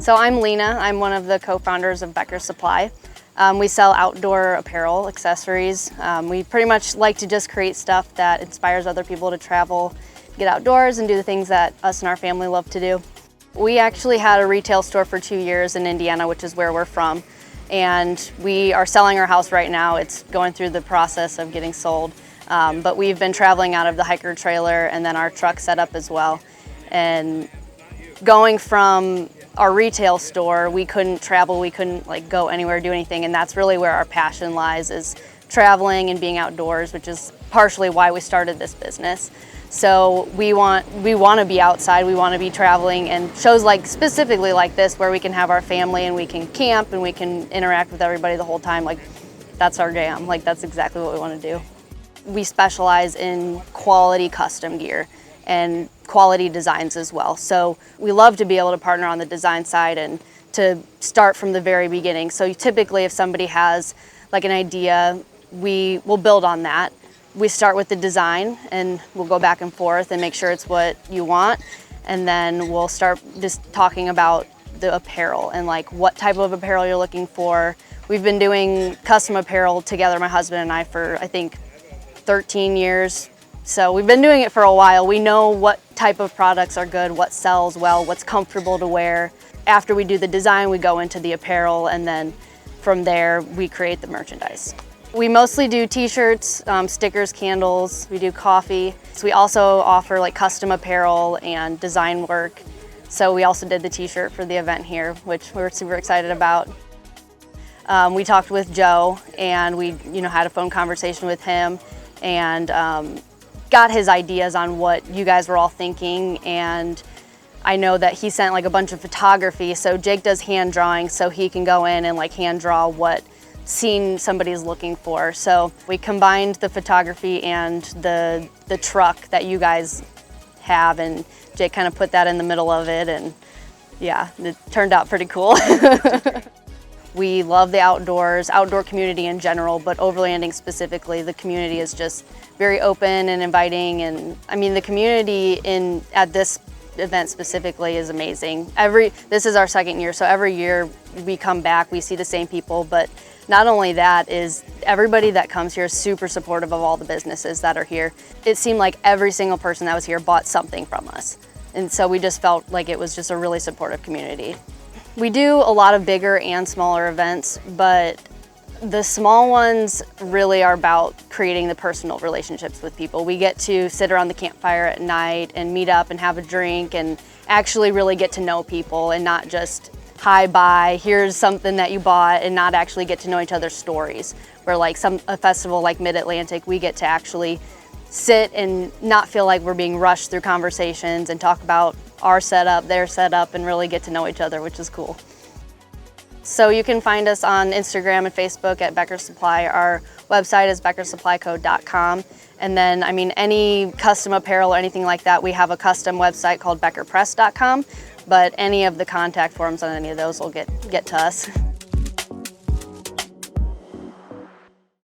So I'm Lena. I'm one of the co-founders of Becker Supply. We sell outdoor apparel, accessories. We pretty much like to just create stuff that inspires other people to travel, get outdoors, and do the things that us and our family love to do. We actually had a retail store for 2 years in Indiana, which is where we're from. And we are selling our house right now. It's going through the process of getting sold. But we've been traveling out of the hiker trailer and then our truck setup as well. And going from our retail store, we couldn't travel, we couldn't go anywhere, do anything, and that's really where our passion lies, is traveling and being outdoors, which is partially why we started this business. So we want to be outside, we want to be traveling, and shows specifically like this where we can have our family and we can camp and we can interact with everybody the whole time, that's our jam, that's exactly what we want to do. We specialize in quality custom gear and quality designs as well. So we love to be able to partner on the design side and to start from the very beginning. So typically if somebody has an idea, we will build on that. We start with the design and we'll go back and forth and make sure it's what you want. And then we'll start just talking about the apparel and what type of apparel you're looking for. We've been doing custom apparel together, my husband and I, for I think 13 years. So we've been doing it for a while. We know what type of products are good, what sells well, what's comfortable to wear. After we do the design, we go into the apparel, and then from there, we create the merchandise. We mostly do t-shirts, stickers, candles, we do coffee. So we also offer custom apparel and design work. So we also did the t-shirt for the event here, which we're super excited about. We talked with Joe, and we had a phone conversation with him, and got his ideas on what you guys were all thinking. And I know that he sent a bunch of photography, so Jake does hand drawing, so he can go in and hand draw what scene somebody's looking for. So we combined the photography and the truck that you guys have, and Jake kind of put that in the middle of it, and yeah, it turned out pretty cool. We love the outdoor community in general, but overlanding specifically, the community is just very open and inviting. And I mean, the community at this event specifically is amazing. This is our second year, so every year we come back, we see the same people, but not only that, is everybody that comes here is super supportive of all the businesses that are here. It seemed like every single person that was here bought something from us. And so we just felt like it was just a really supportive community. We do a lot of bigger and smaller events, but the small ones really are about creating the personal relationships with people. We get to sit around the campfire at night and meet up and have a drink and actually really get to know people, and not just hi, bye, here's something that you bought, and not actually get to know each other's stories. Where a festival like Mid-Atlantic, we get to actually sit and not feel like we're being rushed through conversations and talk about our setup, their setup, and really get to know each other, which is cool. So you can find us on Instagram and Facebook at Becker Supply. Our website is beckersupplyco.com. And then, any custom apparel or anything like that, we have a custom website called beckerpress.com. But any of the contact forms on any of those will get to us.